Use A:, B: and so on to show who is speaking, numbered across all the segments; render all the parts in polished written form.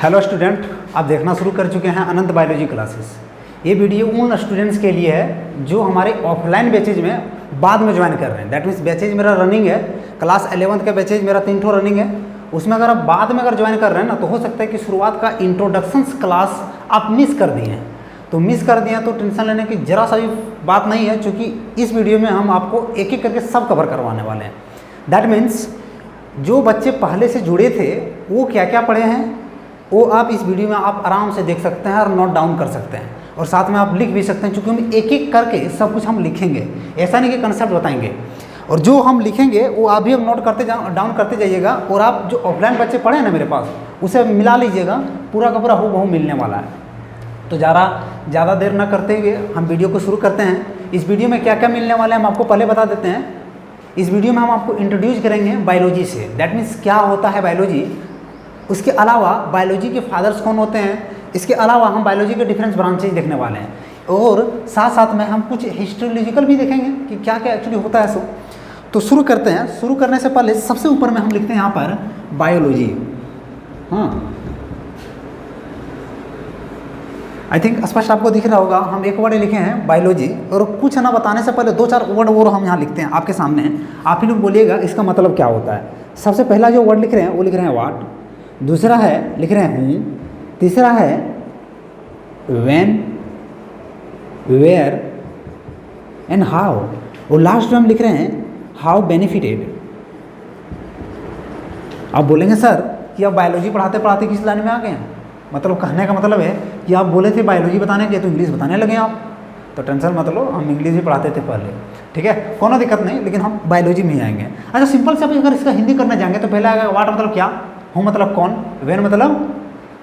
A: Hello student, आप देखना शुरू कर चुके हैं अनंत बायोलॉजी क्लासेस। ये वीडियो उन स्टूडेंट्स के लिए है जो हमारे ऑफलाइन बैचेज में बाद में ज्वाइन कर रहे हैं। दैट मीन्स बैचेज मेरा रनिंग है, क्लास 11th का बैचेज मेरा 3 रनिंग है। उसमें अगर आप बाद में अगर ज्वाइन कर रहे हैं ना, तो हो सकता है कि शुरुआत का इंट्रोडक्शंस क्लास आप मिस कर दिए हैं। तो मिस कर दिए तो टेंशन लेने की जरा सा भी बात नहीं है, क्योंकि इस वीडियो में हम आपको एक एक करके सब कवर करवाने वाले हैं। दैट मीन्स जो बच्चे पहले से जुड़े थे वो क्या क्या पढ़े हैं वो आप इस वीडियो में आप आराम से देख सकते हैं और नोट डाउन कर सकते हैं, और साथ में आप लिख भी सकते हैं, क्योंकि हम एक एक करके सब कुछ हम लिखेंगे। ऐसा नहीं कि कंसेप्ट बताएंगे, और जो हम लिखेंगे वो आप भी नोट करते डाउन करते जाइएगा। और आप जो ऑफलाइन बच्चे पढ़े हैं ना मेरे पास, उसे मिला लीजिएगा, पूरा का पूरा हूबहू मिलने वाला है। तो ज़्यादा देर ना करते हुए हम वीडियो को शुरू करते हैं। इस वीडियो में क्या क्या मिलने वाला है हम आपको पहले बता देते हैं। इस वीडियो में हम आपको इंट्रोड्यूस करेंगे बायोलॉजी से। दैट मीन्स क्या होता है बायोलॉजी, उसके अलावा बायोलॉजी के फादर्स कौन होते हैं, इसके अलावा हम बायोलॉजी के डिफरेंट ब्रांचेज देखने वाले हैं, और साथ साथ में हम कुछ हिस्टोलॉजिकल भी देखेंगे कि क्या क्या एक्चुअली होता है। सो तो शुरू करते हैं। शुरू करने से पहले सबसे ऊपर में हम लिखते हैं यहाँ पर बायोलॉजी। हाँ, आई थिंक स्पष्ट आपको दिख रहा होगा। हम एक वर्ड लिखे हैं बायोलॉजी, और कुछ ना बताने से पहले 2-4 वर्ड और हम यहाँ लिखते हैं आपके सामने। आप ही लोग बोलिएगा इसका मतलब क्या होता है। सबसे पहला जो वर्ड लिख रहे हैं वो लिख रहे हैं व्हाट, दूसरा है लिख रहे हैं हूँ, तीसरा है व्हेन, वेयर एंड हाउ, और लास्ट में हम लिख रहे हैं हाउ बेनिफिटेड। आप बोलेंगे सर कि आप बायोलॉजी पढ़ाते पढ़ाते किस लाइन में आ गए हैं। मतलब कहने का मतलब है कि आप बोले थे बायोलॉजी बताने के तो इंग्लिश बताने लगे आप। तो टेंशन मत लो, हम इंग्लिश भी पढ़ाते थे पहले, ठीक है, कोनो दिक्कत नहीं, लेकिन हम बायोलॉजी में ही आएंगे। अच्छा, सिंपल से अगर इसका हिंदी करना जाएंगे तो पहले आएगा व्हाट मतलब क्या, हूँ मतलब कौन, वेन मतलब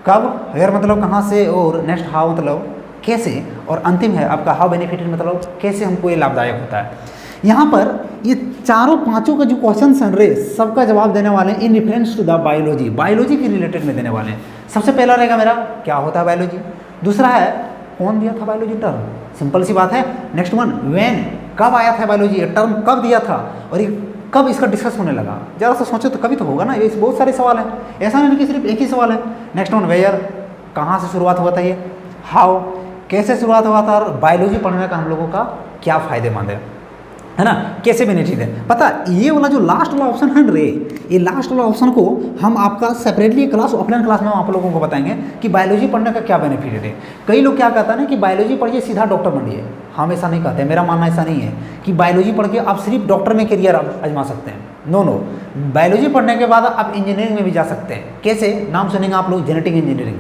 A: कब, वेयर मतलब कहाँ से, और नेक्स्ट हाउ मतलब कैसे, और अंतिम है आपका हाउ बेनिफिटेड मतलब कैसे हमको ये लाभदायक होता है। यहाँ पर ये चारों पांचों का जो क्वेश्चन सन रे सबका जवाब देने वाले हैं in reference to the biology, biology के रिलेटेड में देने वाले हैं। सबसे पहला रहेगा मेरा क्या होता है बायोलॉजी, दूसरा है कौन दिया था बायोलॉजी टर्म, सिंपल सी बात है। नेक्स्ट वन व्हेन, कब आया था बायोलॉजी टर्म, कब दिया था, और ये कब इसका डिस्कस होने लगा। जरा सा सोचो तो कभी तो होगा ना, ये बहुत सारे सवाल हैं, ऐसा नहीं कि सिर्फ एक ही सवाल है। नेक्स्ट वन वेयर, कहाँ से शुरुआत हुआ था ये, हाउ, कैसे शुरुआत हुआ था, और बायोलॉजी पढ़ने का हम लोगों का क्या फ़ायदेमंद है ना, कैसे बेनिफिट है। पता ये वाला जो लास्ट वाला ऑप्शन है रे, ये लास्ट वाला ऑप्शन को हम आपका सेपरेटली क्लास ऑफलाइन क्लास में हम आप लोगों को बताएंगे कि बायोलॉजी पढ़ने का क्या बेनिफिट है। कई लोग क्या कहता है ना कि बायोलॉजी पढ़िए सीधा डॉक्टर बनिए, हम ऐसा नहीं कहते, मेरा मानना ऐसा नहीं है कि बायोलॉजी पढ़ के आप सिर्फ डॉक्टर में करियर आजमा सकते हैं। नो, बायोलॉजी पढ़ने के बाद आप इंजीनियरिंग में भी जा सकते हैं। कैसे, नाम सुनेंगे आप लोग, जेनेटिक इंजीनियरिंग,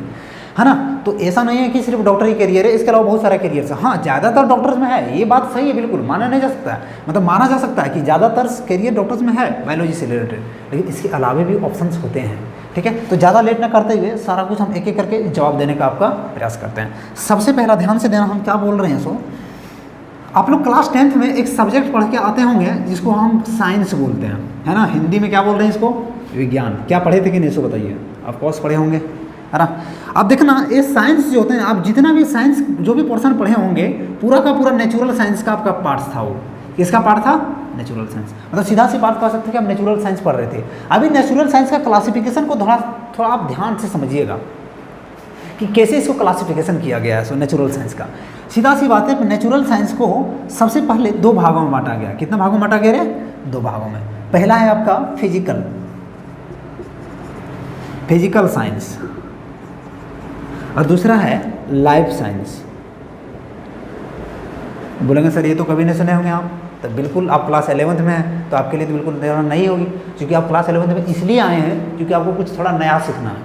A: है ना। तो ऐसा नहीं है कि सिर्फ डॉक्टर ही करियर है, इसके अलावा बहुत सारे करियर है। हाँ, ज़्यादातर डॉक्टर्स में है, ये बात सही है, बिल्कुल माना नहीं जा सकता है, मतलब माना जा सकता है कि ज़्यादातर करियर डॉक्टर्स में है बायोलॉजी से रिलेटेड, लेकिन इसके अलावा भी ऑप्शंस होते हैं, ठीक है। तो ज़्यादा लेट ना करते हुए सारा कुछ हम एक एक करके जवाब देने का आपका प्रयास करते हैं। सबसे पहला ध्यान से देना, हम क्या बोल रहे हैं। सो आप लोग क्लास 10th में एक सब्जेक्ट पढ़ के आते होंगे जिसको हम साइंस बोलते हैं, है ना। हिंदी में क्या बोल रहे हैं इसको, विज्ञान। क्या पढ़े थे कि नहीं, सो बताइए, ऑफकोर्स पढ़े होंगे, है ना। अब देखना, ये साइंस जो होते हैं, आप जितना भी साइंस जो भी पोर्शन पढ़े होंगे, पूरा का पूरा नेचुरल साइंस का आपका पार्ट था। वो किसका पार्ट था, नेचुरल साइंस। मतलब सीधा सी बात कह सकते हैं कि हम नेचुरल साइंस पढ़ रहे थे। अभी नेचुरल साइंस का क्लासिफिकेशन को थोड़ा आप ध्यान से समझिएगा कि कैसे इसको क्लासिफिकेशन किया गया है। सो नेचुरल साइंस का सीधा सी बात है, नेचुरल साइंस को सबसे पहले 2 भागों में बांटा गया। कितने भागों में बांटा गया रे, 2 भागों में। पहला है आपका फिजिकल साइंस, और दूसरा है लाइफ साइंस। बोलेंगे सर ये तो कभी नहीं सुने होंगे आप, तो बिल्कुल आप क्लास 11th में हैं तो आपके लिए तो बिल्कुल नया नहीं होगी, क्योंकि आप क्लास 11th में इसलिए आए हैं क्योंकि आपको कुछ थोड़ा नया सीखना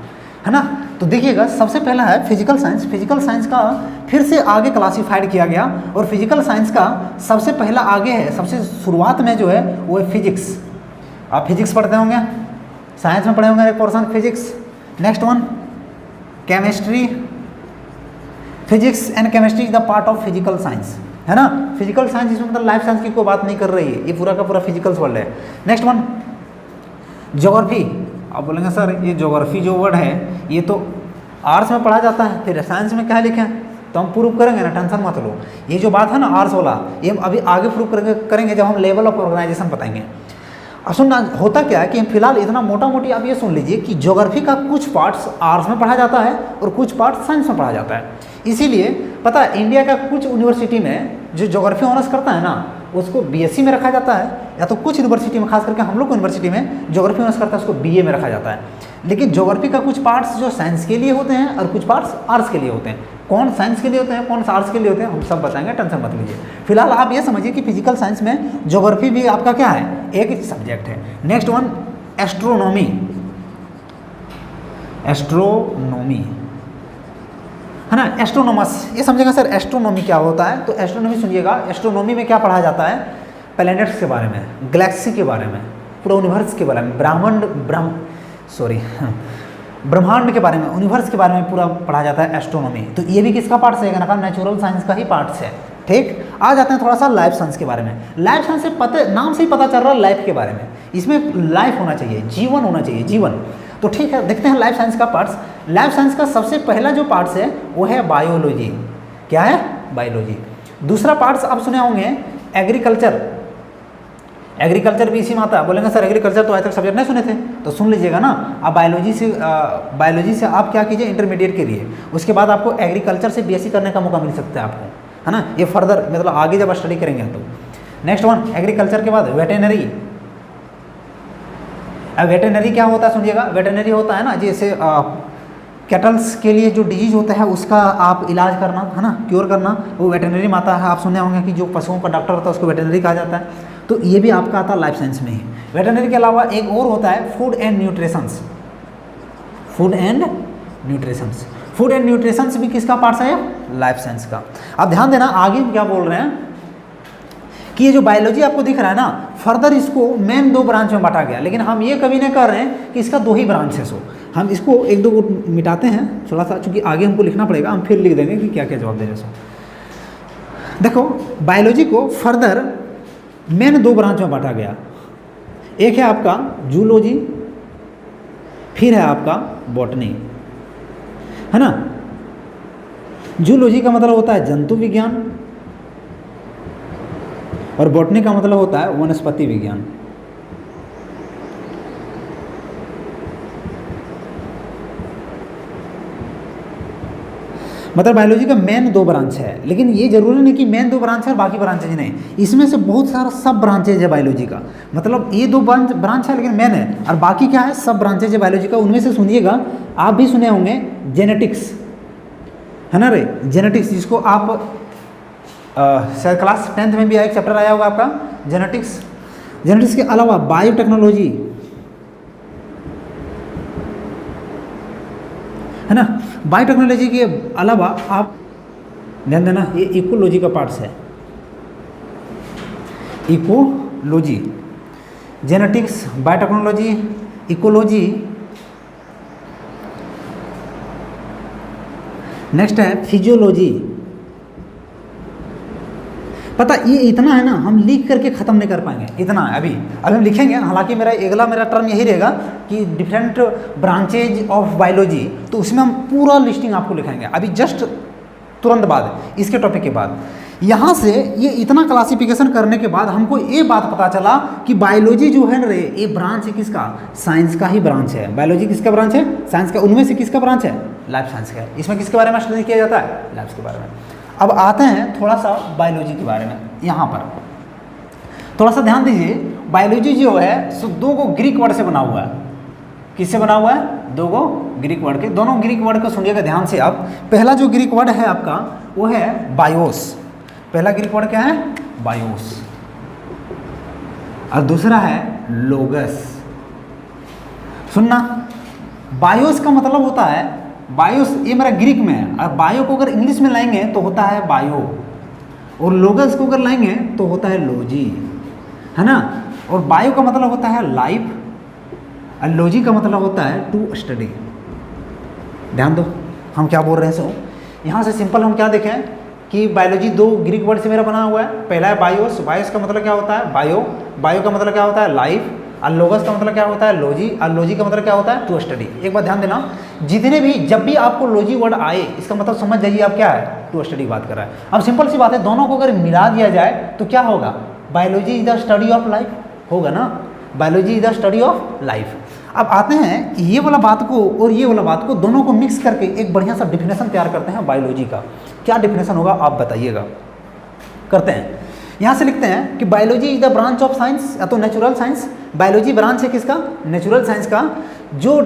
A: है ना। तो देखिएगा, सबसे पहला है फिजिकल साइंस। फिजिकल साइंस का फिर से आगे क्लासीफाइड किया गया, और फिजिकल साइंस का सबसे पहला आगे है, सबसे शुरुआत में जो है वो है फिजिक्स। आप फिजिक्स पढ़ते होंगे, साइंस में पढ़े होंगे एक portion physics. Next one chemistry, physics and chemistry is the part of physical science, है ना। फिजिकल साइंस इसमें मतलब लाइफ साइंस की कोई बात नहीं कर रही है, ये पूरा का पूरा फिजिकल्स वर्ल्ड है। Next one geography. आप बोलेंगे सर ये ज्योग्राफी जो वर्ड है ये तो आर्ट्स में पढ़ा जाता है, फिर साइंस में क्या लिखे हैं, तो हम प्रूव करेंगे ना, टेंशन मत लो। ये जो बात है ना आर्ट्स वाला, ये हम अभी आगे प्रूव करेंगे जब हम लेवल ऑफ ऑर्गेनाइजेशन बताएंगे। अब सुनना होता क्या है कि हम फिलहाल इतना मोटा मोटी आप ये सुन लीजिए कि ज्योग्राफी का कुछ पार्ट्स आर्ट्स में पढ़ा जाता है और कुछ पार्ट्स साइंस में पढ़ा जाता है। इसीलिए पता है इंडिया का कुछ यूनिवर्सिटी में जो ज्योग्राफी ऑनर्स करता है ना उसको बीएससी में रखा जाता है, या तो कुछ यूनिवर्सिटी में, खास करके हम लोग को यूनिवर्सिटी में ज्योग्राफी ऑनर्स करता है उसको बीए में रखा जाता है। लेकिन ज्योग्राफी का कुछ पार्ट्स जो साइंस के लिए होते हैं और कुछ पार्ट्स आर्ट्स के लिए होते हैं। कौन साइंस के लिए होते हैं, कौन आर्ट्स के लिए होते हैं, हम सब बताएंगे, टेंशन मत लीजिए। फिलहाल आप ये समझिए कि फिजिकल साइंस में ज्योग्राफी भी आपका क्या है, एक सब्जेक्ट है। Next one astronomy. एस्ट्रोनॉमी है ना, एस्ट्रोनॉमस, ये समझेगा सर एस्ट्रोनॉमी क्या होता है। तो एस्ट्रोनॉमी सुनिएगा, एस्ट्रोनॉमी में क्या पढ़ा जाता है, प्लैनेट्स के बारे में, गैलेक्सी के बारे में, पूरा यूनिवर्स के बारे में, ब्रह्मांड के बारे में, यूनिवर्स के बारे में पूरा पढ़ा जाता है एस्ट्रोनॉमी। तो ये भी किसका पार्ट है, ना नेचुरल साइंस का ही पार्ट है। ठीक, आ जाते हैं थोड़ा सा लाइफ साइंस के बारे में। लाइफ साइंस से नाम से ही पता चल रहा है लाइफ के बारे में, इसमें लाइफ होना चाहिए, जीवन होना चाहिए, जीवन। तो ठीक है, देखते हैं लाइफ साइंस का पार्ट्स। लाइफ साइंस का सबसे पहला जो पार्ट्स है वो है बायोलॉजी। क्या है, बायोलॉजी। दूसरा पार्ट्स आप सुने होंगे एग्रीकल्चर। एग्रीकल्चर भी इसी में आता है। बोलेंगे सर एग्रीकल्चर तो आज तक सब्जेक्ट नहीं सुने थे, तो सुन लीजिएगा ना। आप बायोलॉजी से आप क्या कीजिए इंटरमीडिएट के लिए, उसके बाद आपको एग्रीकल्चर से बीएससी करने का मौका मिल सकता है आपको, है ना। ये फर्दर मतलब आगे जब स्टडी करेंगे तो। नेक्स्ट वन एग्रीकल्चर के बाद वेटेनरी। अब वेटेनरी क्या होता है सुनिएगा, वेटेनरी होता है ना जैसे कैटल्स के लिए जो डिजीज होता है उसका आप इलाज करना, है ना, क्योर करना, वो वेटेनरी में आता है। आप सुने होंगे कि जो पशुओं का डॉक्टर होता है उसको वेटेनरी कहा जाता है। तो ये भी आपका आता है लाइफ साइंस में ही। वेटेनरी के अलावा एक और होता है food and nutritions. Food and nutritions, food and nutritions भी किसका पार्ट है, लाइफ साइंस का। अब ध्यान देना आगे क्या बोल रहे हैं कि ये जो बायोलॉजी आपको दिख रहा है ना, फर्दर इसको मेन 2 ब्रांच में बांटा गया। लेकिन हम ये कभी नहीं कर रहे हैं कि इसका 2 ही ब्रांच है। सो हम इसको 1-2 को मिटाते हैं थोड़ा सा, चूंकि आगे हमको लिखना पड़ेगा, हम फिर लिख देंगे कि क्या क्या जवाब दे रहे। सो देखो बायोलॉजी को फर्दर मेन 2 ब्रांच में बांटा गया। एक है आपका जूलॉजी, फिर है आपका बॉटनी, है ना। जूलॉजी का मतलब होता है जंतु विज्ञान और बॉटनी का मतलब होता है वनस्पति विज्ञान। मतलब बायोलॉजी का मेन 2 ब्रांच है, लेकिन ये जरूरी नहीं कि मेन 2 ब्रांच है और बाकी ब्रांचेज नहीं। इसमें से बहुत सारा सब ब्रांचेज है बायोलॉजी का। मतलब ये 2 ब्रांच है लेकिन मेन है, और बाकी क्या है, सब ब्रांचेज है बायोलॉजी का। उनमें से सुनिएगा, आप भी सुने होंगे जेनेटिक्स, है ना रे, जेनेटिक्स, जिसको आप शायद क्लास 10th में भी एक चैप्टर आया होगा आपका जेनेटिक्स। जेनेटिक्स के अलावा बायोटेक्नोलॉजी, है ना। बायोटेक्नोलॉजी के अलावा आप ध्यान देना, ये इकोलॉजी का पार्ट्स है। Ecology, genetics, biotechnology, ecology. Next है फिजियोलॉजी। पता ये इतना है ना, हम लिख करके ख़त्म नहीं कर पाएंगे, इतना है अभी हम लिखेंगे। हालांकि मेरा टर्म यही रहेगा कि डिफरेंट ब्रांचेज ऑफ बायोलॉजी, तो उसमें हम पूरा लिस्टिंग आपको लिखेंगे अभी जस्ट तुरंत बाद इसके टॉपिक के बाद। यहाँ से ये इतना क्लासिफिकेशन करने के बाद हमको ये बात पता चला कि बायोलॉजी जो है ना रे, ये ब्रांच है किसका, साइंस का ही ब्रांच है। बायोलॉजी किसका ब्रांच है, साइंस का। उनमें से किसका ब्रांच है, लाइफ साइंस का। इसमें किसके बारे में स्टडी किया जाता है, लाइफ के बारे में। अब आते हैं थोड़ा सा बायोलॉजी के बारे में। यहाँ पर थोड़ा सा ध्यान दीजिए, बायोलॉजी जो है सो 2 ग्रीक वर्ड से बना हुआ है। किससे बना हुआ है, 2 ग्रीक वर्ड के। दोनों ग्रीक वर्ड को सुनिएगा ध्यान से। अब पहला जो ग्रीक वर्ड है आपका वो है बायोस। पहला ग्रीक वर्ड क्या है, बायोस, और दूसरा है लोगस। सुनना, बायोस का मतलब होता है, बायोस ये मेरा ग्रीक में है, और बायो को अगर इंग्लिश में लाएंगे तो होता है बायो, और लोगस को अगर लाएंगे तो होता है लॉजी, है ना। और बायो का मतलब होता है लाइफ, और लॉजी का मतलब होता है टू स्टडी। ध्यान दो हम क्या बोल रहे हैं। सो यहाँ से सिंपल हम क्या देखें कि बायोलॉजी 2 ग्रीक वर्ड से मेरा बना हुआ है। पहला है बायोस। बायोस का मतलब क्या होता है, बायो। बायो का मतलब क्या होता है, लाइफ। और लोगस का मतलब क्या होता है, लॉजी। और लॉजी का मतलब क्या होता है, टू स्टडी। एक बात ध्यान देना, जितने भी जब भी आपको लॉजी वर्ड आए इसका मतलब समझ जाइए आप क्या है, टू स्टडी बात कर रहा है। अब सिंपल सी बात है, दोनों को अगर मिला दिया जाए तो क्या होगा, biology is the study of life होगा ना। Biology is the study of life. अब आते हैं ये वाला बात को और ये वाला बात को दोनों को मिक्स करके एक बढ़िया सा डिफिनेशन तैयार करते हैं बायोलॉजी का। क्या डिफिनेशन होगा आप बताइएगा। करते हैं, यहाँ से लिखते हैं कि biology is the branch of science, या तो नेचुरल साइंस। बायोलॉजी ब्रांच है किसका? नेचुरल साइंस का, जो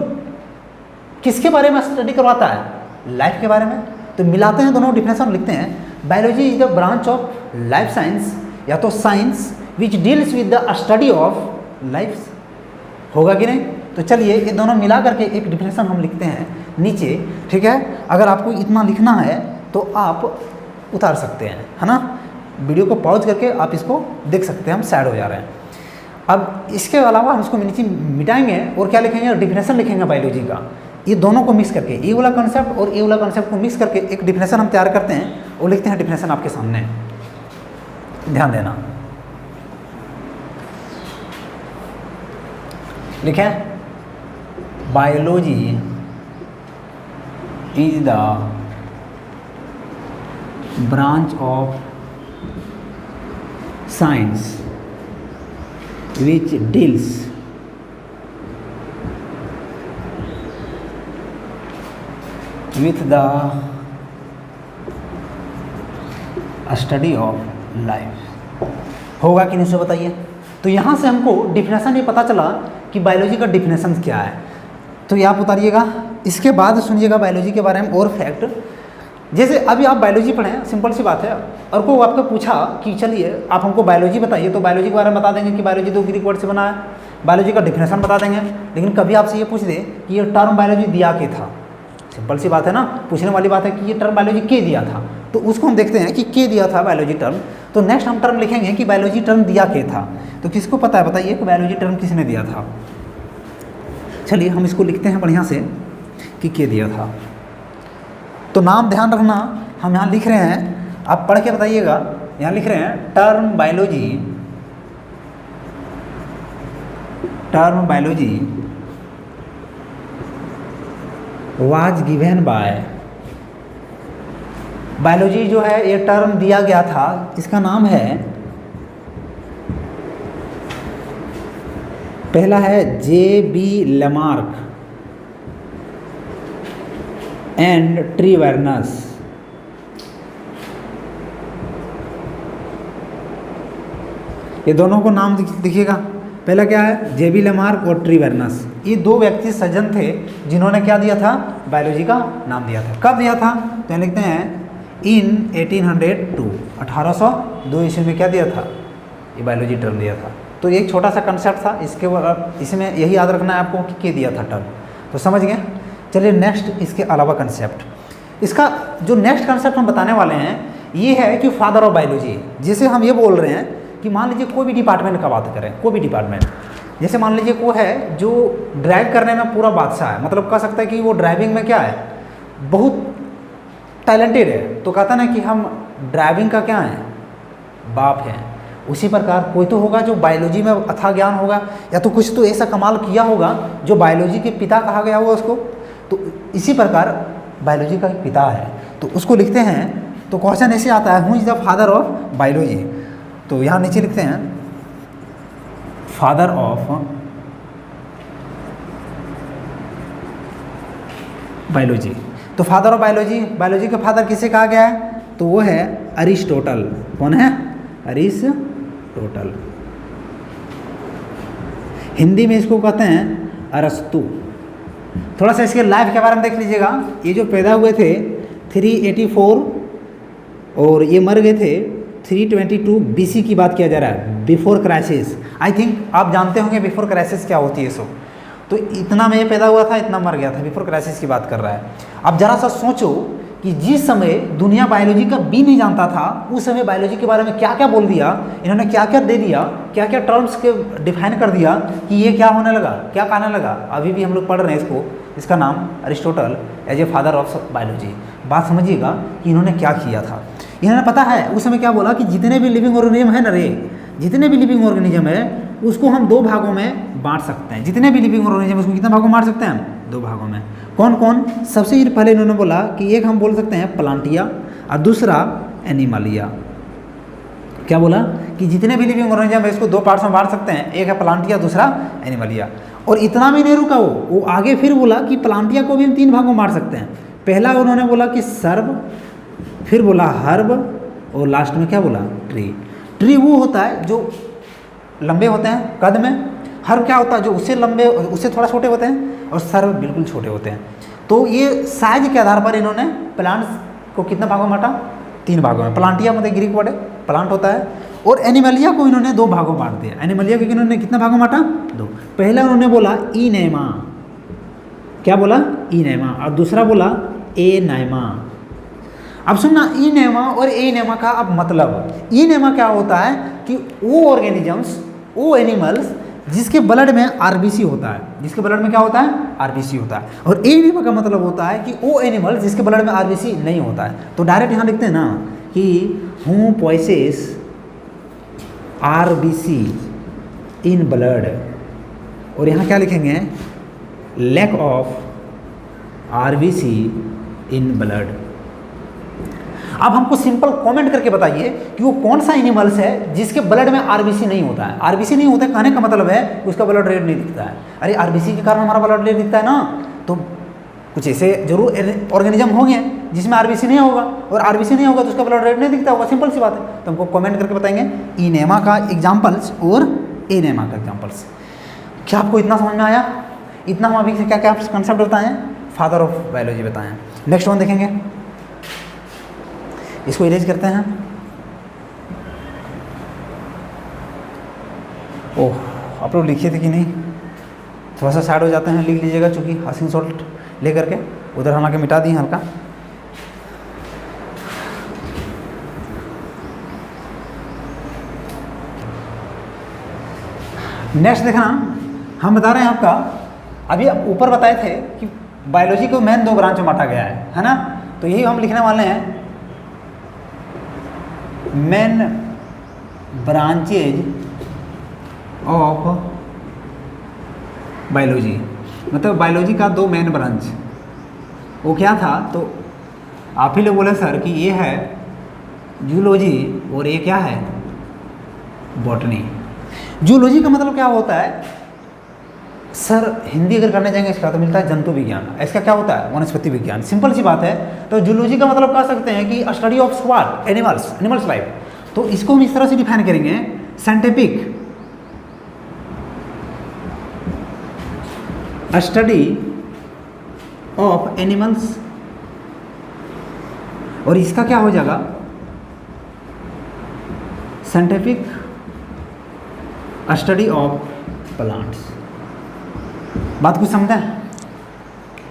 A: किसके बारे में स्टडी करवाता है? लाइफ के बारे में। तो मिलाते हैं दोनों डिफिनेशन, लिखते हैं biology is the branch of life science, या तो science which deals with the study of life. होगा कि नहीं? तो चलिए ये दोनों मिला करके एक डिफिनेशन हम लिखते हैं नीचे, ठीक है। अगर आपको इतना लिखना है तो आप उतार सकते हैं, है ना। वीडियो को पॉज करके आप इसको देख सकते हैं, हम साइड हो जा रहे हैं। अब इसके अलावा हम इसको नीचे मिटाएंगे और क्या लिखेंगे? डिफिनेशन लिखेंगे बायोलॉजी का। ये दोनों को मिक्स करके, ये वाला कॉन्सेप्ट और ये वाला कॉन्सेप्ट को मिक्स करके एक डिफिनेशन हम तैयार करते हैं और लिखते हैं डिफिनेशन आपके सामने, ध्यान देना। लिखें biology is the branch of science which deals with the study of life. होगा कि नहीं से बताइए। तो यहाँ से हमको डिफिनेशन ये पता चला कि बायोलॉजी का डिफिनेशन क्या है। तो ये आप उतारिएगा। इसके बाद सुनिएगा बायोलॉजी के बारे में और फैक्ट। जैसे अभी आप बायोलॉजी पढ़ें, सिंपल सी बात है, और को आपको पूछा कि चलिए आप हमको बायोलॉजी बताइए, तो बायोलॉजी के बारे में बता देंगे कि बायोलॉजी 2 ग्रीक वर्ड से बना है। बायोलॉजी का डिफिनेशन बता देंगे। लेकिन कभी आपसे ये पूछ दे कि ये टर्म बायोलॉजी दिया के था, सिंपल सी बात है ना, पूछने वाली बात है कि ये टर्म बायोलॉजी के दिया था, तो उसको हम देखते हैं कि के दिया था बायोलॉजी टर्म। तो नेक्स्ट हम टर्म लिखेंगे कि बायोलॉजी टर्म दिया के था। तो किसको पता है बताइए कि बायोलॉजी टर्म किसने दिया था? चलिए हम इसको लिखते हैं बढ़िया से कि के दिया था। तो नाम ध्यान रखना, हम यहाँ लिख रहे हैं, आप पढ़ के बताइएगा। यहाँ लिख रहे हैं term biology was given by. Biology जो है ये टर्म दिया गया था, इसका नाम है, पहला है J.B. Lamarck and Treviranus. ये दोनों को नाम दिखिएगा। पहला क्या है? J.B. लेमार्क और ट्रीवर्नस। ये 2 व्यक्ति सज्जन थे जिन्होंने क्या दिया था? बायोलॉजी का नाम दिया था। कब दिया था? तो यहाँ लिखते हैं इन 1802, 1802 ईस्वी में क्या दिया था? ये बायोलॉजी टर्म दिया था। तो एक छोटा सा कंसेप्ट था, इसमें यही याद रखना है आपको कि के दिया था टर्म। तो समझ गए। चलिए नेक्स्ट इसके अलावा कंसेप्ट, इसका जो नेक्स्ट कंसेप्ट हम बताने वाले हैं ये है कि फादर ऑफ बायोलॉजी। जैसे हम ये बोल रहे हैं कि मान लीजिए कोई भी डिपार्टमेंट का बात करें, कोई भी डिपार्टमेंट, जैसे मान लीजिए वो है जो ड्राइव करने में पूरा बादशाह है, मतलब कह सकता है कि वो ड्राइविंग में क्या है, बहुत टैलेंटेड है, तो कहता ना कि हम ड्राइविंग का क्या है, बाप है। उसी प्रकार कोई तो होगा जो बायोलॉजी में अथाह ज्ञान होगा, या तो कुछ तो ऐसा कमाल किया होगा जो बायोलॉजी के पिता कहा गया होगा उसको। तो इसी प्रकार बायोलॉजी का पिता है, तो उसको लिखते हैं। तो क्वेश्चन ऐसे आता है, who is the father of biology. तो यहाँ नीचे लिखते हैं फादर ऑफ बायोलॉजी। तो फादर ऑफ बायोलॉजी, बायोलॉजी का फादर किसे कहा गया है? तो वो है अरिस्टोटल। कौन है? अरिस्टोटल। हिंदी में इसको कहते हैं अरस्तु। थोड़ा सा इसके लाइफ के बारे में देख लीजिएगा। ये जो पैदा हुए थे 384 और ये मर गए थे 322 BC की बात किया जा रहा है, बिफोर क्राइसिस। आई थिंक आप जानते होंगे बिफोर क्राइसिस क्या होती है। सो तो इतना में ये पैदा हुआ था, इतना मर गया था, बिफोर क्राइसिस की बात कर रहा है। अब जरा सा सोचो कि जिस समय दुनिया बायोलॉजी का भी नहीं जानता था, उस समय बायोलॉजी के बारे में क्या क्या बोल दिया इन्होंने, क्या क्या दे दिया, क्या क्या टर्म्स के डिफाइन कर दिया कि ये क्या होने लगा, क्या कहने लगा। अभी भी हम लोग पढ़ रहे हैं इसको। इसका नाम Aristotle as a father of biology. बात समझिएगा कि इन्होंने क्या किया था। इन्होंने पता है उस समय क्या बोला कि जितने भी लिविंग ऑर्गेनिज्म है ना रे, जितने भी लिविंग ऑर्गेनिज्म है उसको हम 2 भागों में बांट सकते हैं। जितने भी लिविंग ऑर्गेनिज्म उसको कितने भागों में बांट सकते हैं हम? 2 भागों में। कौन कौन? सबसे पहले इन्होंने बोला कि एक हम बोल सकते हैं प्लांटिया और दूसरा एनिमलिया। क्या बोला कि जितने भी लिविंग ऑर्गेनिज्म है इसको दो पार्ट्स में बांट सकते हैं, एक है प्लांटिया, दूसरा एनिमलिया। और इतना भी नहीं रुका वो आगे फिर बोला कि प्लांटिया को भी हम 3 भागों में बांट सकते हैं। पहला उन्होंने बोला कि सर्ब, फिर बोला हर्ब, और लास्ट में क्या बोला ट्री। ट्री वो होता है जो लंबे होते हैं कद में, हर्ब क्या होता है जो उससे लंबे, उससे थोड़ा छोटे होते हैं, और सर्ब बिल्कुल छोटे होते हैं। तो ये साइज के आधार पर इन्होंने प्लांट्स को कितने भागों में बांटा, 3 भागों में। प्लांटिया मतलब ग्रीक वर्ड है, प्लांट होता है। और एनिमलिया को इन्होंने 2 भागों में बांट दिया। एनिमलिया को इन्होंने कितने भागों में बांटा, 2। पहला उन्होंने बोला इनेमा, क्या बोला इनेमा, और दूसरा बोला एनाइमा। अब सुनना इनेमा और एनेमा का अब मतलब। इनेमा क्या होता है कि वो ऑर्गेनिजम्स, वो एनिमल्स जिसके ब्लड में आरबीसी होता है, जिसके ब्लड में क्या होता है आरबीसी होता है। और एनेमा का मतलब होता है कि वो एनिमल जिसके ब्लड में आरबीसी नहीं होता है। तो डायरेक्ट यहाँ लिखते हैं ना कि who possess RBC in blood, और यहाँ क्या लिखेंगे lack of RBC in blood. अब हमको सिंपल कमेंट करके बताइए कि वो कौन सा एनिमल्स है जिसके ब्लड में आरबीसी नहीं होता है। आरबीसी नहीं होता है कहने का मतलब है उसका ब्लड रेड नहीं दिखता है। अरे आरबीसी के कारण हमारा ब्लड रेड दिखता है ना, तो कुछ ऐसे जरूर ऑर्गेनिज्म होंगे जिसमें आरबीसी नहीं होगा, और आरबीसी नहीं होगा तो उसका ब्लड रेड नहीं दिखता होगा। सिंपल सी बात है। तो हमको कमेंट करके बताएंगे इनेमा का एग्जाम्पल्स और एनेमा का एग्जाम्पल्स। क्या आपको इतना समझ में आया? इतना हम अभी से क्या क्या कंसेप्ट बताएं, फादर ऑफ बायोलॉजी बताएं। नेक्स्ट वन देखेंगे, इसको इरेज करते हैं। ओह, आप लोग लिखे थे कि नहीं? थोड़ा सा साइड हो जाते हैं, लिख लीजिएगा, चूँकि हसीन सॉल्ट ले करके उधर हम आके मिटा दिए हल्का। नेक्स्ट देखना, हम बता रहे हैं आपका, अभी ऊपर बताए थे कि बायोलॉजी को मेन 2 ब्रांच में बांटा गया है ना। तो यही हम लिखने वाले हैं, मेन ब्रांचेज ऑफ बायोलॉजी। मतलब बायोलॉजी का 2 मेन ब्रांच, वो क्या था? तो आप ही लोग बोले सर कि ये है जूलॉजी और ये क्या है बॉटनी। जूलॉजी का मतलब क्या होता है सर? हिंदी अगर करने जाएंगे इसका तो मिलता है जंतु विज्ञान, इसका क्या होता है वनस्पति विज्ञान। सिंपल सी बात है। तो जूलॉजी का मतलब कह सकते हैं कि study of what, animals life. तो इसको हम इस तरह से डिफाइन करेंगे, साइंटिफिक स्टडी ऑफ एनिमल्स, और इसका क्या हो जाएगा साइंटिफिक स्टडी ऑफ प्लांट्स। बात कुछ समझते हैं?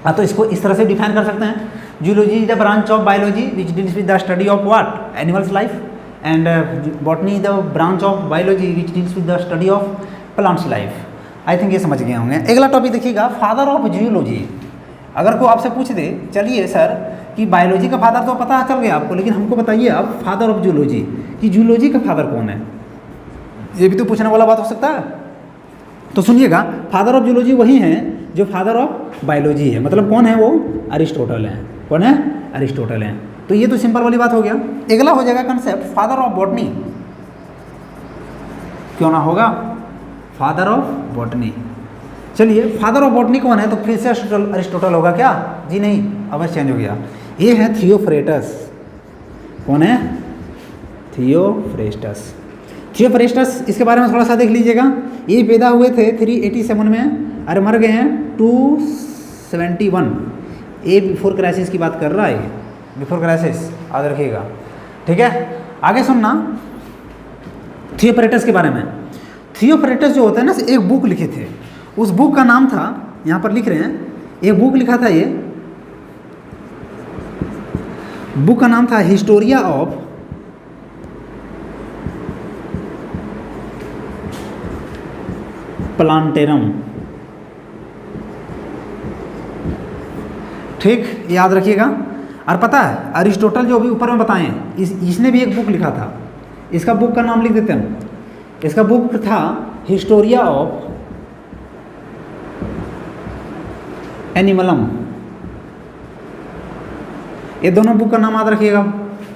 A: हाँ, तो इसको इस तरह से डिफाइन कर सकते हैं, zoology is the branch of biology which deals with the study of what animals life, and botany is the branch of biology which deals with the study of plants life. I think ये समझ गए होंगे। अगला topic देखिएगा, father of zoology. अगर कोई आपसे पूछ दे, चलिए सर कि बायोलॉजी का फादर तो पता चल गया आपको, लेकिन हमको बताइए आप फादर ऑफ जूलॉजी, कि जूलॉजी का फादर कौन है? ये भी तो पूछने वाला बात हो सकता है। तो सुनिएगा, फादर ऑफ जूलॉजी वही हैं जो फादर ऑफ बायोलॉजी है। मतलब कौन है वो? अरिस्टोटल हैं। कौन है? अरिस्टोटल हैं। तो ये तो सिंपल वाली बात हो गया। अगला हो जाएगा कंसेप्ट फादर ऑफ बॉटनी। क्यों ना होगा फादर ऑफ बॉटनी। चलिए, फादर ऑफ बॉटनी कौन है? तो फिर से अरिस्टोटल होगा क्या? जी नहीं, अब चेंज हो गया। ये है थियोफ्रेस्टस। कौन है? थियोफ्रेस्टस। थियोफ्रेस्टस, इसके बारे में थोड़ा सा देख लीजिएगा। ये पैदा हुए थे 387 में, अरे मर गए हैं 271। ये बिफोर क्राइसिस की बात कर रहा है, बिफोर क्राइसिस याद रखिएगा, ठीक है। आगे सुनना थियोफ्रेस्टस के बारे में। थियोफ्रेस्टस जो होता है ना, एक बुक लिखे थे। उस बुक का नाम था, यहाँ पर लिख रहे हैं, एक बुक लिखा था। ये बुक का नाम था हिस्टोरिया ऑफ प्लांटेरम। ठीक, याद रखिएगा। और पता है अरिस्टोटल जो अभी ऊपर में बताएं, इसने भी एक बुक लिखा था। इसका बुक का नाम लिख देते हैं। इसका बुक था हिस्टोरिया ऑफ एनिमलम। ये दोनों बुक का नाम याद रखिएगा।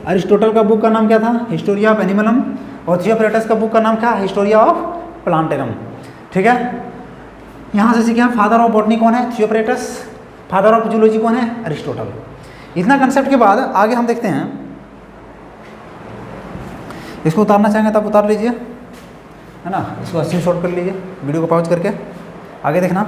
A: अरिस्टोटल का बुक का नाम क्या था? Historia of Animalium. और थियोफ्रेटस का बुक का नाम क्या है? Historia of Plantarum. ठीक है, यहाँ से सीखे हम फादर ऑफ बॉटनी कौन है? थियोफ्रेटस। फादर ऑफ जूलॉजी कौन है? अरिस्टोटल। इतना कंसेप्ट के बाद आगे हम देखते हैं, इसको उतारना चाहेंगे तब उतार लीजिए, है ना, इसको स्क्रीन शॉट कर लीजिए, वीडियो को पॉज करके आगे देखना।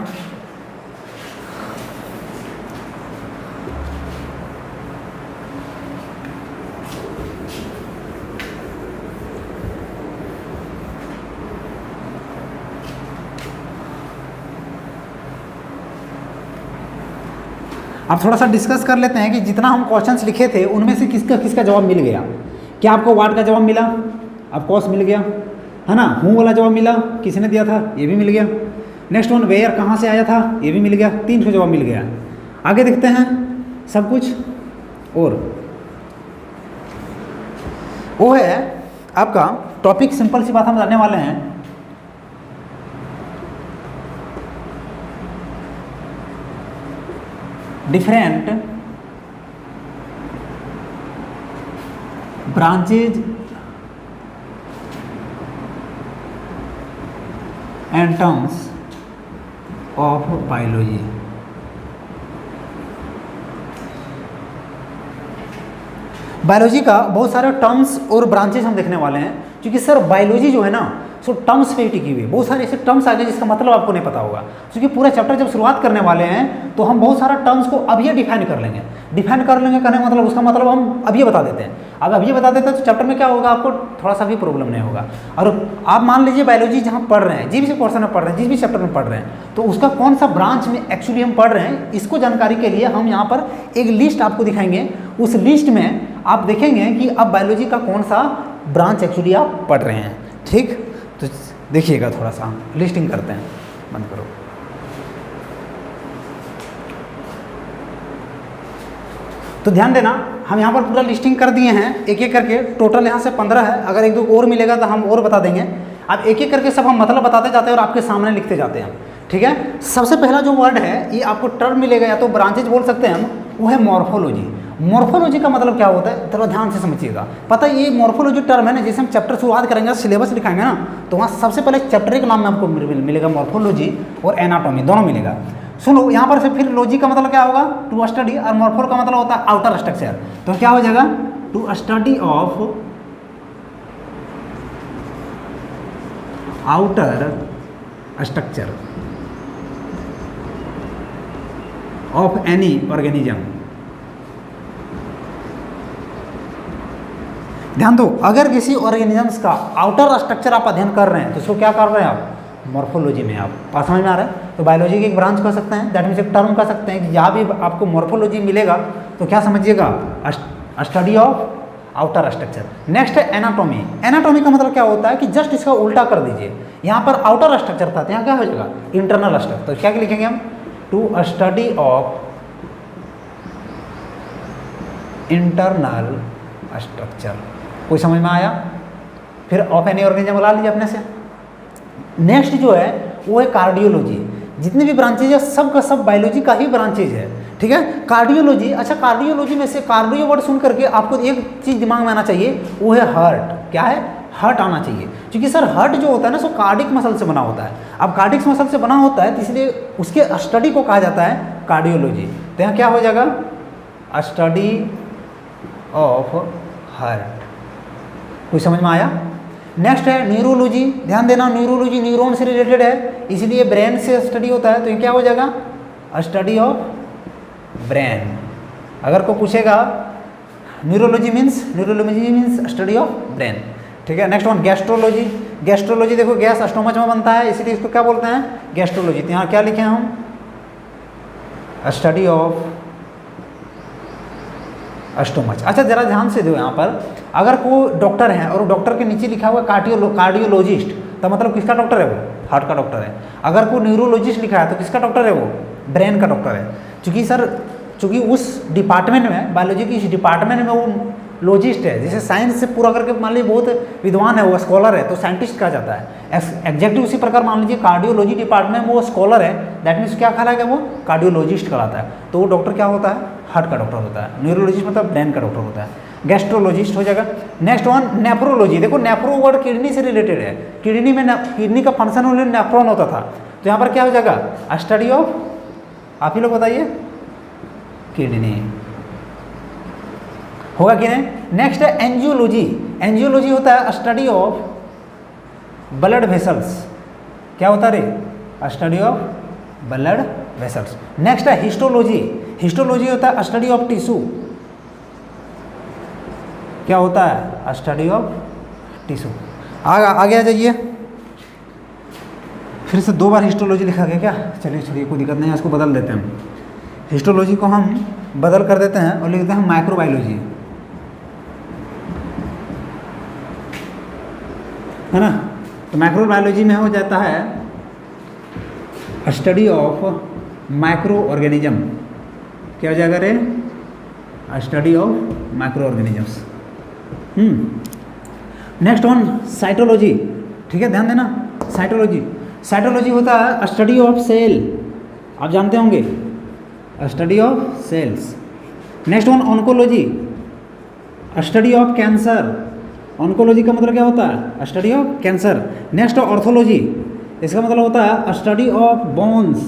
A: अब थोड़ा सा डिस्कस कर लेते हैं कि जितना हम क्वेश्चंस लिखे थे उनमें से किसका किसका जवाब मिल गया। क्या आपको वाट का जवाब मिला? अब कॉस मिल गया, है ना। हूँ वाला जवाब मिला, किसने दिया था? ये भी मिल गया। नेक्स्ट वन, वेयर कहाँ से आया था? ये भी मिल गया। 3 जवाब मिल गया। आगे देखते हैं सब कुछ। और वो है आपका टॉपिक, सिंपल सी बात हम जानने वाले हैं। Different branches and terms of biology. Biology का बहुत सारे टर्म्स और ब्रांचेज हम देखने वाले हैं, क्योंकि सर बायोलॉजी जो है ना सो टर्म्स पे टिकी हुई है। बहुत सारे ऐसे टर्म्स आ गए जिसका मतलब आपको नहीं पता होगा, क्योंकि पूरा चैप्टर जब शुरुआत करने वाले हैं तो हम बहुत सारा टर्म्स को अब ये डिफाइन कर लेंगे। डिफाइन कर लेंगे कहने का मतलब उसका मतलब हम अब ये बता देते हैं। अब ये बता देते हैं तो चैप्टर में क्या होगा, आपको थोड़ा सा भी प्रॉब्लम नहीं होगा। और आप मान लीजिए बायोलॉजी जहाँ पढ़ रहे हैं, जिस भी पोर्सन में पढ़ रहे हैं, जिस भी चैप्टर में पढ़ रहे हैं, तो उसका कौन सा ब्रांच में एक्चुअली हम पढ़ रहे हैं, इसको जानकारी के लिए हम यहाँ पर एक लिस्ट आपको दिखाएंगे। उस लिस्ट में आप देखेंगे कि अब बायोलॉजी का कौन सा ब्रांच एक्चुअली आप पढ़ रहे हैं। ठीक, तो देखिएगा थोड़ा सा हम लिस्टिंग करते हैं। बंद करो। तो ध्यान देना, हम यहाँ पर पूरा लिस्टिंग कर दिए हैं एक एक करके। टोटल यहाँ से 15 है। अगर 1-2 और मिलेगा तो हम और बता देंगे। अब एक एक करके सब हम मतलब बताते जाते हैं और आपके सामने लिखते जाते हैं। ठीक है, सबसे पहला जो वर्ड है, ये आपको टर्म मिलेगा या तो ब्रांचेज बोल सकते हैं हम, वो है मॉर्फोलॉजी। मॉर्फोलॉजी का मतलब क्या होता है, थोड़ा ध्यान से समझिएगा। पता है ये मॉर्फोलॉजी टर्म है ना, जैसे हम चैप्टर शुरुआत करेंगे, सिलेबस दिखाएंगे ना, तो वहाँ सबसे पहले चैप्टर के नाम में आपको मिलेगा मॉर्फोलॉजी और एनाटॉमी, दोनों मिलेगा। सुनो, यहाँ पर से फिर लॉजी का मतलब क्या होगा? टू स्टडी, और मॉर्फोल का मतलब होता है आउटर स्ट्रक्चर। तो क्या हो जाएगा? To study of outer structure of any organism. ध्यान दो, अगर किसी ऑर्गेनिजम्स का आउटर स्ट्रक्चर आप अध्ययन कर रहे हैं तो उसको क्या कर रहे हैं आप? मॉर्फोलॉजी में। आप पास समझ में आ रहा है? तो बायोलॉजी की एक ब्रांच कर सकते हैं, दैट मीन्स एक टर्म कर सकते हैं कि जहाँ भी आपको मॉर्फोलॉजी मिलेगा तो क्या समझिएगा? Study of outer structure. Next है एनाटॉमी। एनाटॉमी का मतलब क्या होता है कि जस्ट इसका उल्टा कर दीजिए। यहाँ पर आउटर स्ट्रक्चर था, तो यहाँ क्या हो जाएगा? Internal structure. तो क्या लिखेंगे हम? To study of internal structure. कोई समझ में आया? फिर ऑफ एनी ऑर्गेनिज्म ला लीजिए अपने से। नेक्स्ट जो है वो है कार्डियोलॉजी। जितने भी ब्रांचेज है सब का सब बायोलॉजी का ही ब्रांचेज है। ठीक है, कार्डियोलॉजी। अच्छा, कार्डियोलॉजी में से कार्डियो वर्ड सुन करके आपको एक चीज़ दिमाग में आना चाहिए, वो है हार्ट। क्या है? हार्ट आना चाहिए, क्योंकि सर हार्ट जो होता है ना सो कार्डिक मसल से बना होता है। अब कार्डिक मसल से बना होता है तो इसलिए उसके स्टडी को कहा जाता है कार्डियोलॉजी। तो यहाँ क्या हो जाएगा? Study of heart. कोई समझ में आया? नेक्स्ट है न्यूरोलॉजी। ध्यान देना, न्यूरोलॉजी न्यूरॉन से रिलेटेड है, इसीलिए ब्रेन से स्टडी होता है। तो ये क्या हो जाएगा? Study of brain. अगर को पूछेगा neurology means study of brain. ठीक है, नेक्स्ट वन गैस्ट्रोलॉजी। गैस्ट्रोलॉजी देखो, गैस स्टोमच में बनता है, इसीलिए इसको क्या बोलते हैं? गैस्ट्रोलॉजी। तो यहाँ क्या लिखे हैं हम? Study of stomach. अच्छा, जरा ध्यान से दो, यहाँ पर अगर कोई डॉक्टर है और डॉक्टर के नीचे लिखा हुआ कार्डियोलॉजिस्ट, तो मतलब किसका डॉक्टर है? वो हार्ट का डॉक्टर है। अगर कोई न्यूरोलॉजिस्ट लिखा है तो किसका डॉक्टर है? वो ब्रेन का डॉक्टर है। चूँकि उस डिपार्टमेंट में, बायोलॉजी की इस डिपार्टमेंट में वो लॉजिस्ट है। जैसे साइंस से पूरा करके मान लीजिए बहुत विद्वान है, वो स्कॉलर है, तो साइंटिस्ट कहा जाता है। एग्जैक्टली उसी प्रकार मान लीजिए कार्डियोलॉजी डिपार्टमेंट में वो स्कॉलर है, दैट मीन्स क्या कहलाएगा? वो कार्डियोलॉजिस्ट कहलाता है। तो वो डॉक्टर क्या होता है? हार्ट का डॉक्टर होता है। न्यूरोलॉजिस्ट मतलब ब्रेन का डॉक्टर होता है। गैस्ट्रोलॉजिस्ट हो जाएगा। Next one nephrology. देखो नेफ्रो वर्ड किडनी से रिलेटेड है, किडनी में किडनी का फंक्शन होने नेफ्रॉन होता था, तो यहाँ पर क्या हो जाएगा स्टडी ऑफ, आप ही लोग बताइए, किडनी होगा कि नहीं। नेक्स्ट है एंजियोलॉजी। एंजियोलॉजी होता है स्टडी ऑफ ब्लड वेसल्स। क्या होता है रे, study of blood vessels. Next है हिस्टोलॉजी। हिस्टोलॉजी होता है स्टडी ऑफ टिश्यू। क्या होता है, स्टडी ऑफ टिश्यू। आगे आ जाइए, फिर से 2 बार हिस्टोलॉजी लिखा गया क्या, चलिए चलिए कोई दिक्कत नहीं है, इसको बदल देते हैं। हिस्टोलॉजी को हम बदल कर देते हैं और लिखते हैं माइक्रोबायोलॉजी, है ना। तो माइक्रोबायोलॉजी में हो जाता है स्टडी ऑफ माइक्रो ऑर्गेनिज्म। क्या हो जाएगा रे, study of micro organisms. Next one cytology. ठीक है, ध्यान देना, साइटोलॉजी। साइटोलॉजी होता है स्टडी ऑफ सेल, आप जानते होंगे, study of cells. Next one oncology, study of cancer. Oncology का मतलब क्या होता है, study of cancer. Next orthology, इसका मतलब होता है study of bones.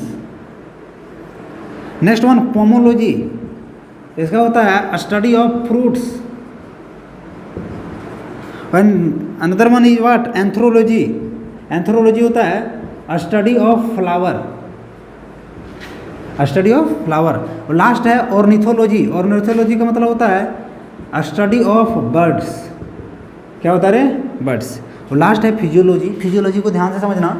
A: Next one pomology, study of है स्टडी ऑफ फ्रूट्स। Another one is what, anthology. Anthology होता है study of flower, study of flower. और लास्ट है ऑर्निथोलॉजी। ऑर्निथोलॉजी का मतलब होता है स्टडी ऑफ बर्ड्स। क्या होता है रे, बर्ड्स। और लास्ट है फिजियोलॉजी। फिजियोलॉजी को ध्यान से समझना।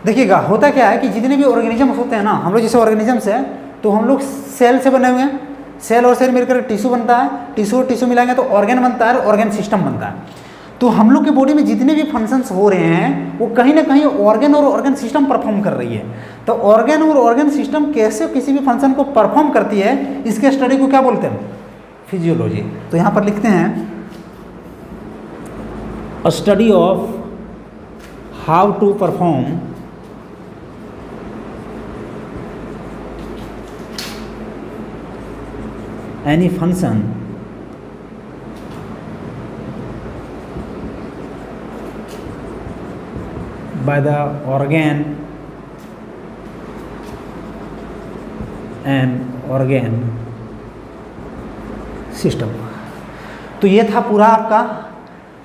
A: देखिएगा होता क्या है कि जितने भी ऑर्गेनिजम्स होते हैं ना, हम लोग जैसे ऑर्गेनिजम्स है तो हम लोग सेल से बने हुए हैं, सेल और सेल मिलकर टिश्यू बनता है, टिश्यू और टिश्यू मिलाएंगे तो ऑर्गन बनता है, ऑर्गन सिस्टम बनता है। तो हम लोग के बॉडी में जितने भी फंक्शंस हो रहे हैं वो कहीं ना कहीं ऑर्गन और ऑर्गन सिस्टम परफॉर्म कर रही है। तो ऑर्गन और ऑर्गन सिस्टम कैसे किसी भी फंक्शन को परफॉर्म करती है, इसके स्टडी को क्या बोलते हैं, फिजियोलॉजी। तो यहाँ पर लिखते हैं a study of how to perform any function by the organ and organ system। तो ये था पूरा आपका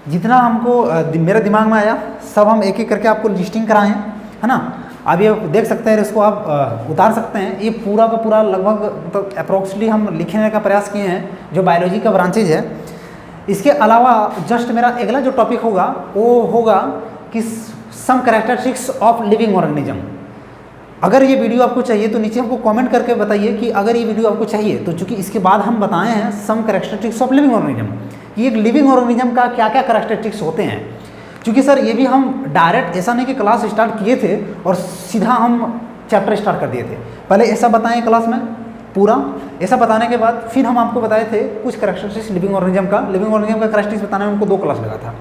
A: जितना हमको मेरे दिमाग में आया, सब हम एक एक करके आपको लिस्टिंग कराए हैं, है ना। अब ये देख सकते हैं, इसको आप उतार सकते हैं। ये पूरा का पूरा लगभग मतलब अप्रोक्सीमेटली हम लिखने का प्रयास किए हैं जो बायोलॉजी का ब्रांचेज है। इसके अलावा जस्ट मेरा अगला जो टॉपिक होगा वो होगा कि some characteristics of living organism. अगर ये वीडियो आपको चाहिए तो नीचे हमको कमेंट करके बताइए कि अगर ये वीडियो आपको चाहिए, तो चूँकि इसके बाद हम बताए हैं some characteristics of living organism, कि एक लिविंग ऑर्गेनिज्म का क्या क्या कैरेक्टरिस्टिक्स होते हैं। क्योंकि सर ये भी हम डायरेक्ट ऐसा नहीं कि क्लास स्टार्ट किए थे और सीधा हम चैप्टर स्टार्ट कर दिए थे। पहले ऐसा बताएं क्लास में पूरा, ऐसा बताने के बाद फिर हम आपको बताए थे कुछ कैरेक्टरिस्टिक्स लिविंग ऑर्गेनिज्म का। लिविंग ऑर्गेनिज्म का कैरेक्टरिस्टिक्स बताने में हमको 2 क्लास लगा था।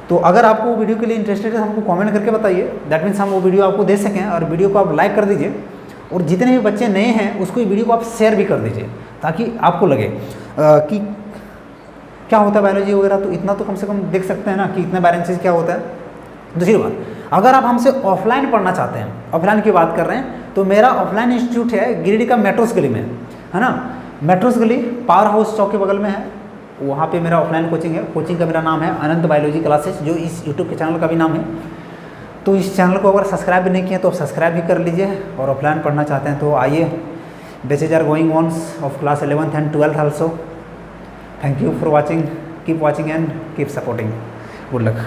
A: तो अगर आपको वीडियो के लिए इंटरेस्टेड है हमको कमेंट करके बताइए, दैट मीन्स हम वो वीडियो आपको दे सकें। और वीडियो को आप लाइक कर दीजिए, और जितने भी बच्चे नए हैं उसको वीडियो को आप शेयर भी कर दीजिए, ताकि आपको लगे कि क्या होता है बायोलॉजी वगैरह। तो इतना तो कम से कम देख सकते हैं ना कि इतने बैलेंसेज क्या होता है। दूसरी बात, अगर आप हमसे ऑफलाइन पढ़ना चाहते हैं, ऑफलाइन की बात कर रहे हैं, तो मेरा ऑफलाइन इंस्टीट्यूट है गिरिडीह का मेट्रोस गली में, है ना। मेट्रोस गली पावर हाउस चौक के बगल में है, वहाँ पे मेरा ऑफलाइन कोचिंग है। कोचिंग का मेरा नाम है अनंत बायोलॉजी क्लासेस, जो इस यूट्यूब के चैनल का भी नाम है। तो इस चैनल को अगर सब्सक्राइब भी नहीं किया तो आप सब्सक्राइब भी कर लीजिए। और ऑफलाइन पढ़ना चाहते हैं तो आइए, batches are going ons of class 11th and 12th also। Thank you for watching. Keep watching and keep supporting. Good luck.